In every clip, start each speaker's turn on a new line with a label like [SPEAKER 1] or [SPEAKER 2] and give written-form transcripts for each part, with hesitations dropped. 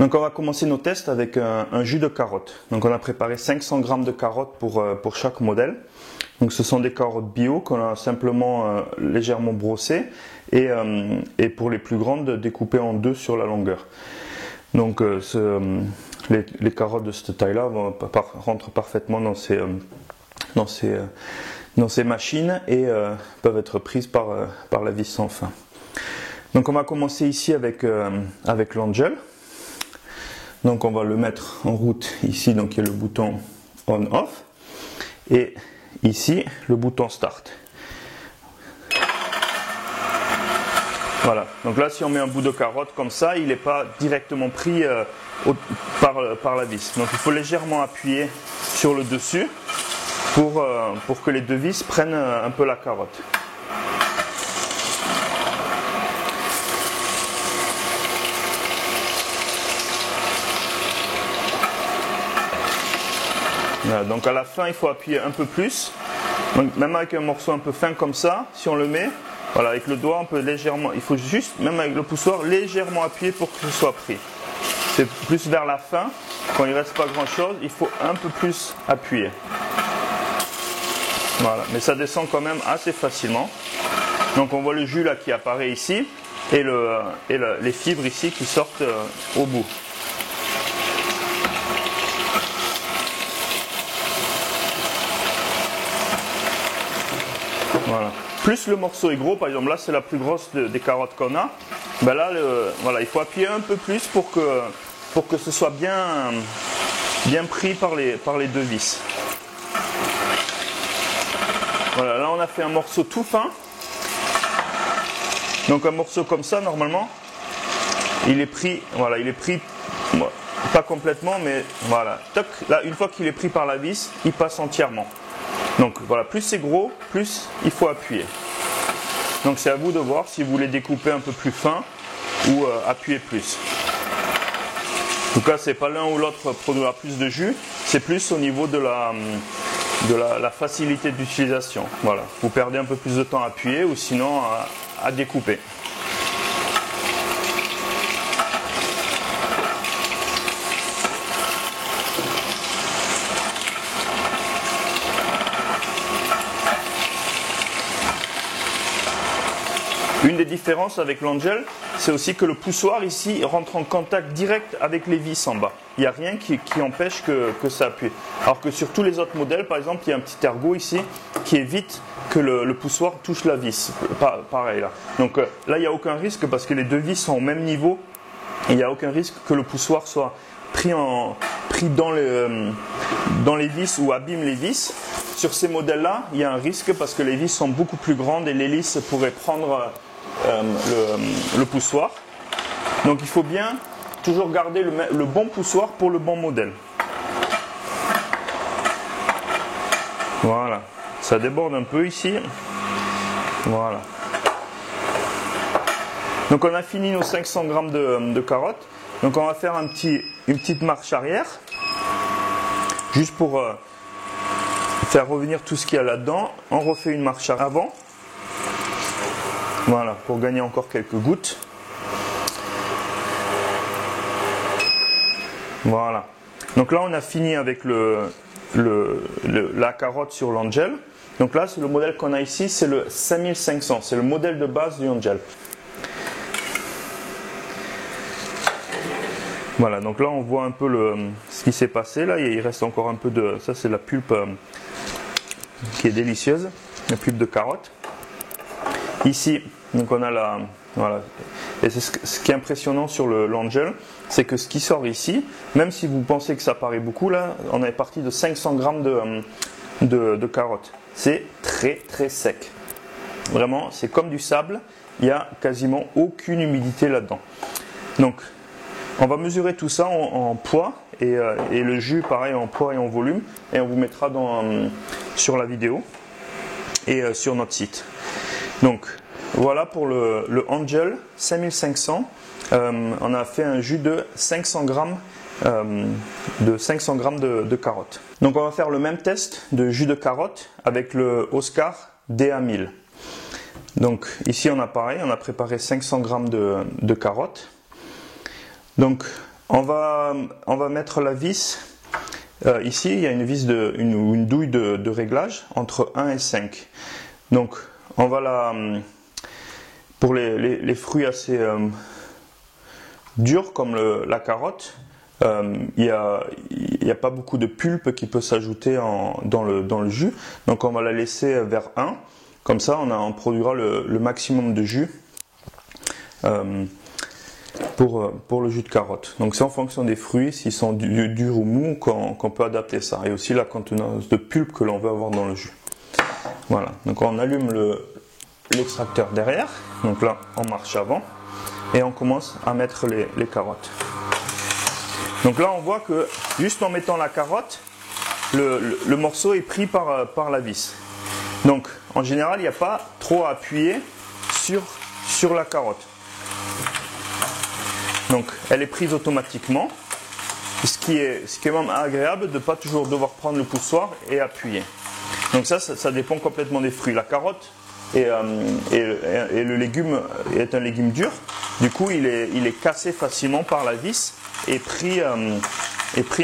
[SPEAKER 1] Donc on va commencer nos tests avec un jus de carotte. Donc on a préparé 500 g de carottes pour chaque modèle. Donc ce sont des carottes bio qu'on a simplement légèrement brossées et pour les plus grandes découpées en deux sur la longueur. Donc les carottes de cette taille-là rentrent parfaitement dans ces machines et peuvent être prises par la vis sans fin. Donc on va commencer ici avec l'Angel. Donc on va le mettre en route ici, donc il y a le bouton on-off et ici le bouton start. Voilà, donc là si on met un bout de carotte comme ça, il n'est pas directement pris par la vis. Donc il faut légèrement appuyer sur le dessus pour que les deux vis prennent un peu la carotte. Voilà, donc à la fin il faut appuyer un peu plus, donc même avec un morceau un peu fin comme ça, si on le met, voilà, avec le doigt on peut légèrement, il faut juste, même avec le poussoir, légèrement appuyer pour que ce soit pris. C'est plus vers la fin, quand il ne reste pas grand chose, il faut un peu plus appuyer. Voilà, mais ça descend quand même assez facilement. Donc on voit le jus là qui apparaît ici et les fibres ici qui sortent au bout. Voilà. Plus le morceau est gros, par exemple là c'est la plus grosse des carottes qu'on a, ben là voilà, il faut appuyer un peu plus pour que ce soit bien pris par les deux vis. Voilà, là on a fait un morceau tout fin, donc un morceau comme ça normalement il est pris, voilà, il est pris pas complètement mais voilà, toc, là une fois qu'il est pris par la vis il passe entièrement. Donc voilà, plus c'est gros, plus il faut appuyer. Donc c'est à vous de voir si vous voulez découper un peu plus fin ou appuyer plus. En tout cas, c'est pas l'un ou l'autre produira plus de jus, c'est plus au niveau de la facilité d'utilisation. Voilà, vous perdez un peu plus de temps à appuyer ou sinon à découper. Une des différences avec l'Angel, c'est aussi que le poussoir ici rentre en contact direct avec les vis en bas. Il n'y a rien qui empêche que ça appuie. Alors que sur tous les autres modèles, par exemple, il y a un petit ergot ici qui évite que le poussoir touche la vis. Pareil là. Donc là, il n'y a aucun risque parce que les deux vis sont au même niveau. Et il n'y a aucun risque que le poussoir soit pris dans les vis ou abîme les vis. Sur ces modèles-là, il y a un risque parce que les vis sont beaucoup plus grandes et l'hélice pourrait prendre le poussoir. Donc il faut bien toujours garder le bon poussoir pour le bon modèle. Voilà, ça déborde un peu ici. Voilà. Donc on a fini nos 500 g de carottes. Donc on va faire une petite marche arrière, juste pour faire revenir tout ce qu'il y a là-dedans. On refait une marche avant. Voilà, pour gagner encore quelques gouttes. Voilà. Donc là, on a fini avec la carotte sur l'Angel. Donc là, c'est le modèle qu'on a ici, c'est le 5500. C'est le modèle de base du Angel. Voilà, donc là, on voit un peu ce qui s'est passé. Là, il reste encore un peu de... Ça, c'est la pulpe qui est délicieuse, la pulpe de carotte. Ici, donc on a voilà. Et c'est ce qui est impressionnant sur l'Angel, c'est que ce qui sort ici, même si vous pensez que ça paraît beaucoup, là, on est parti de 500 g de carottes. C'est très très sec. Vraiment, c'est comme du sable, il n'y a quasiment aucune humidité là-dedans. Donc, on va mesurer tout ça en poids et le jus pareil en poids et en volume et on vous mettra sur la vidéo et sur notre site. Donc voilà pour le Angel 5500. On a fait un jus de 500 g de carottes. Donc on va faire le même test de jus de carotte avec le Oscar DA1000. Donc ici on a pareil, on a préparé 500 g de carottes. Donc on va mettre la vis. Ici, il y a une vis une douille de réglage entre 1 et 5. Donc, on va pour les fruits assez durs comme la carotte, il n'y a pas beaucoup de pulpe qui peut s'ajouter dans le jus. Donc, on va la laisser vers 1. Comme ça, on produira le maximum de jus pour le jus de carotte. Donc c'est en fonction des fruits, s'ils sont durs ou mous, qu'on peut adapter ça. Et aussi la contenance de pulpe que l'on veut avoir dans le jus. Voilà, donc on allume l'extracteur derrière. Donc là, on marche avant. Et on commence à mettre les carottes. Donc là, on voit que juste en mettant la carotte, le morceau est pris par la vis. Donc en général, il n'y a pas trop à appuyer sur la carotte. Donc elle est prise automatiquement, ce qui est même agréable de ne pas toujours devoir prendre le poussoir et appuyer. Donc ça dépend complètement des fruits. La carotte et le légume est un légume dur, du coup il est cassé facilement par la vis et pris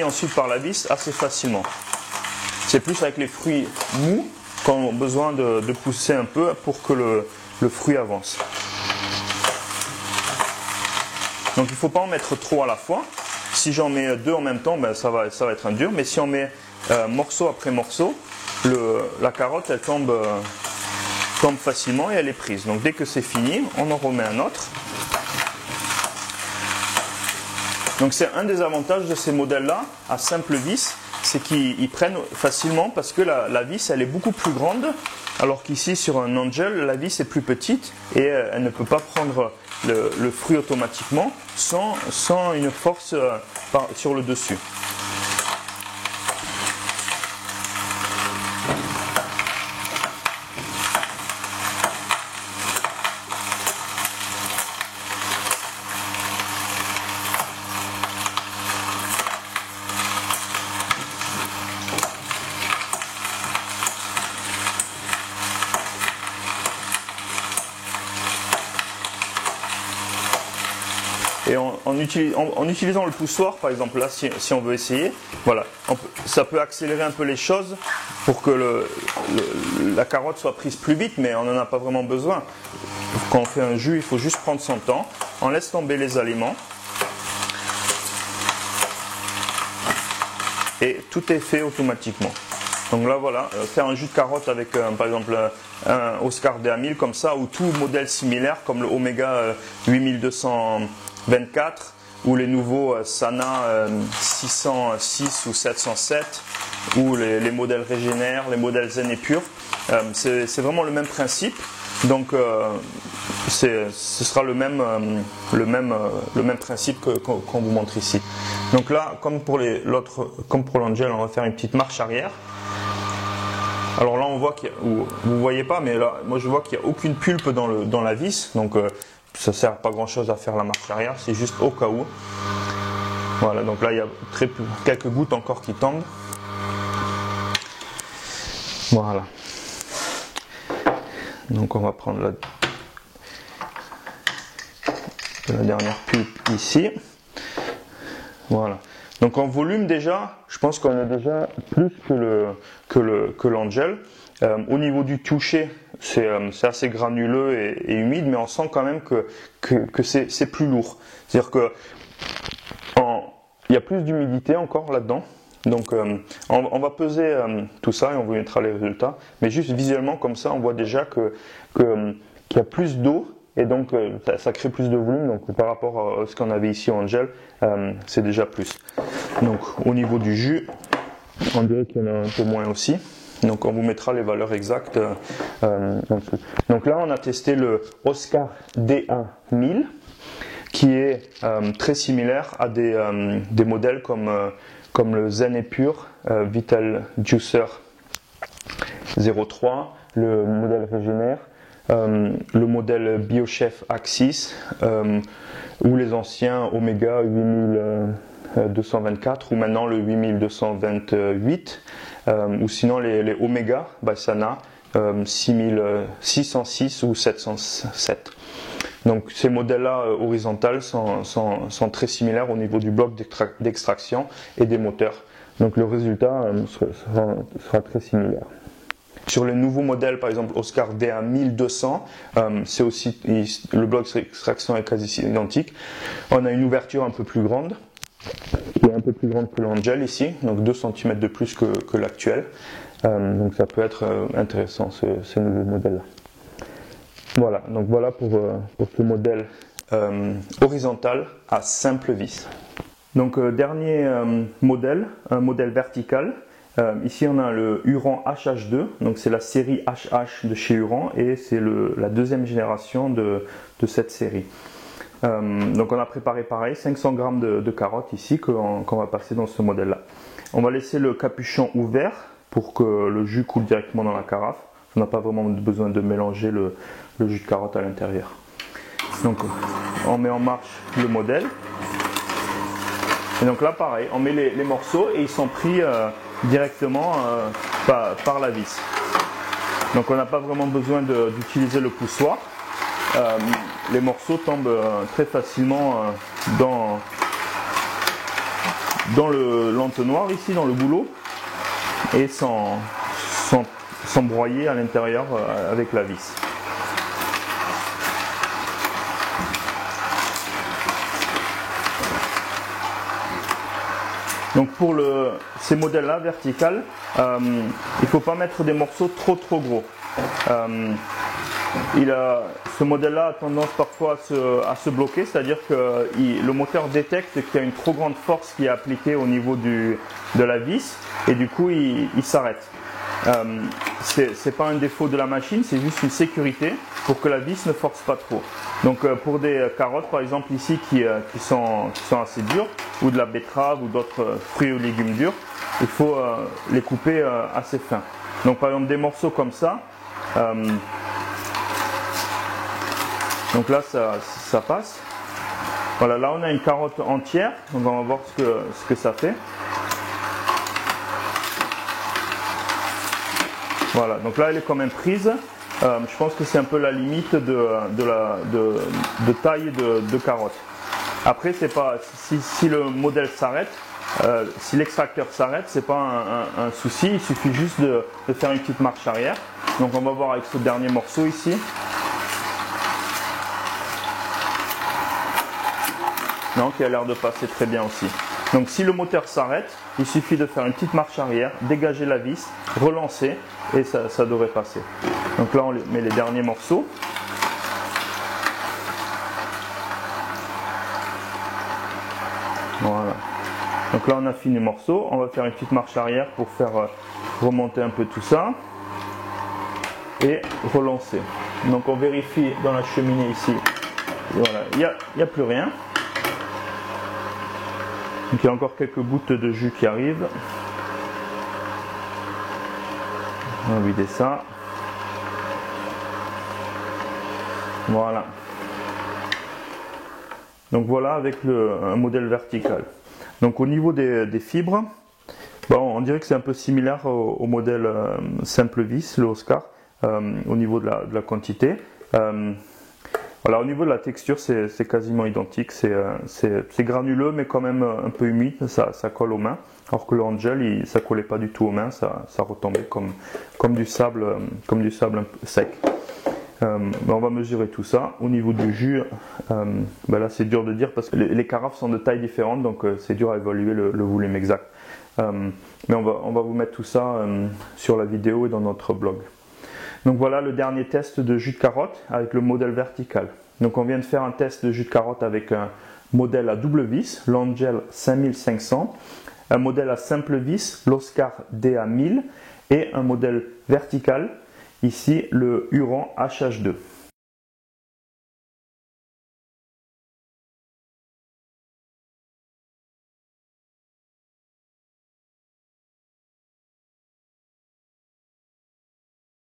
[SPEAKER 1] ensuite par la vis assez facilement. C'est plus avec les fruits mous qu'on a besoin de pousser un peu pour que le fruit avance. Donc il ne faut pas en mettre trop à la fois. Si j'en mets 2 en même temps, ben, ça va être un dur. Mais si on met morceau après morceau, la carotte elle tombe facilement et elle est prise. Donc dès que c'est fini, on en remet un autre. Donc c'est un des avantages de ces modèles-là à simple vis, c'est qu'ils prennent facilement parce que la vis elle est beaucoup plus grande, alors qu'ici sur un Angel, la vis est plus petite et elle ne peut pas prendre le fruit automatiquement sans une force sur le dessus. Et en utilisant le poussoir, par exemple, là, si on veut essayer, voilà, ça peut accélérer un peu les choses pour que la carotte soit prise plus vite, mais on n'en a pas vraiment besoin. Quand on fait un jus, il faut juste prendre son temps. On laisse tomber les aliments. Et tout est fait automatiquement. Donc là, voilà, faire un jus de carotte avec, par exemple, un Oscar DA1000 comme ça, ou tout modèle similaire, comme le Omega 8224, ou les nouveaux Sana 606 ou 707, ou les modèles Régénère, les modèles Zen et Pur. C'est vraiment le même principe. Donc, ce sera le même principe qu'on vous montre ici. Donc là, comme pour l'Angel, on va faire une petite marche arrière. Alors là, on voit vous ne voyez pas, mais là, moi je vois qu'il n'y a aucune pulpe dans la vis. Donc, ça ne sert à pas grand chose à faire la marche arrière, c'est juste au cas où. Voilà, donc là, il y a quelques gouttes encore qui tombent. Voilà. Donc, on va prendre la dernière pulpe ici. Voilà. Donc en volume déjà, je pense qu'on a déjà plus que l'Angel. Au niveau du toucher, c'est assez granuleux et humide, mais on sent quand même que c'est plus lourd. C'est-à-dire que il y a plus d'humidité encore là-dedans. Donc on va peser tout ça et on vous mettra les résultats. Mais juste visuellement comme ça, on voit déjà qu'il y a plus d'eau. Et donc ça crée plus de volume, donc par rapport à ce qu'on avait ici au Angel, c'est déjà plus. Donc au niveau du jus, on dirait qu'il y en a un peu moins aussi. Donc on vous mettra les valeurs exactes en dessous. Donc là on a testé le Oscar DA1000, qui est très similaire à des modèles comme le Zen et Pur, Vital Juicer 03, le modèle Régénère. Le modèle BioChef Axis ou les anciens Omega 8224 ou maintenant le 8228 ou sinon les Omega by Sana 606 ou 707. Donc ces modèles-là horizontales sont très similaires au niveau du bloc d'extraction et des moteurs. Donc le résultat sera très similaire. Sur les nouveaux modèles, par exemple Oscar DA 1200, c'est aussi le bloc d'extraction est quasi identique. On a une ouverture un peu plus grande, qui est un peu plus grande que l'Angel ici, donc 2 cm de plus que l'actuel. Donc ça peut être intéressant ce nouveau modèle-là. Voilà, donc voilà pour ce modèle horizontal à simple vis. Donc dernier modèle, un modèle vertical. Ici on a le Huron HH2, donc c'est la série HH de chez Huron et c'est la deuxième génération de cette série. Donc on a préparé pareil 500 g de carottes ici qu'on va passer dans ce modèle là. On va laisser le capuchon ouvert pour que le jus coule directement dans la carafe. On n'a pas vraiment besoin de mélanger le jus de carotte à l'intérieur. Donc on met en marche le modèle. Et donc là pareil, on met les morceaux et ils sont pris directement par la vis. Donc on n'a pas vraiment besoin d'utiliser le poussoir. Les morceaux tombent très facilement dans l'entonnoir ici, dans le boulot, et sans broyer à l'intérieur avec la vis. Donc pour ces modèles-là verticales, il ne faut pas mettre des morceaux trop gros. Ce modèle-là a tendance parfois à se bloquer, c'est-à-dire que le moteur détecte qu'il y a une trop grande force qui est appliquée au niveau de la vis et du coup il s'arrête. C'est pas un défaut de la machine, c'est juste une sécurité pour que la vis ne force pas trop. Donc pour des carottes par exemple ici qui sont assez dures, ou de la betterave ou d'autres fruits ou légumes durs, il faut les couper assez fins. Donc par exemple des morceaux comme ça, donc là ça passe. Voilà, là on a une carotte entière, donc on va voir ce que ça fait. Voilà, donc là elle est quand même prise. Je pense que c'est un peu la limite de taille de carotte. Après, c'est pas si le modèle s'arrête, si l'extracteur s'arrête, c'est pas un souci. Il suffit juste de faire une petite marche arrière. Donc on va voir avec ce dernier morceau ici. Non, qui a l'air de passer très bien aussi. Donc si le moteur s'arrête, il suffit de faire une petite marche arrière, dégager la vis, relancer et ça devrait passer. Donc là on met les derniers morceaux. Voilà. Donc là on a fini le morceau, on va faire une petite marche arrière pour faire remonter un peu tout ça et relancer. Donc on vérifie dans la cheminée ici, voilà, il n'y a plus rien. Donc il y a encore quelques gouttes de jus qui arrivent. On va vider ça. Voilà. Donc voilà avec un modèle vertical. Donc au niveau des fibres, bon, on dirait que c'est un peu similaire au modèle simple vis, le Oscar, au niveau de la quantité. Voilà, au niveau de la texture, c'est quasiment identique. C'est granuleux, mais quand même un peu humide. Ça colle aux mains. Alors que le Angel, ça collait pas du tout aux mains. Ça retombait comme du sable un peu sec. On va mesurer tout ça. Au niveau du jus, là c'est dur de dire parce que les carafes sont de tailles différentes, donc c'est dur à évaluer le volume exact. Mais on va vous mettre tout ça sur la vidéo et dans notre blog. Donc voilà le dernier test de jus de carotte avec le modèle vertical. Donc on vient de faire un test de jus de carotte avec un modèle à double vis, l'Angel 5500, un modèle à simple vis, l'Oscar DA 1000 et un modèle vertical, ici le Huron HH2.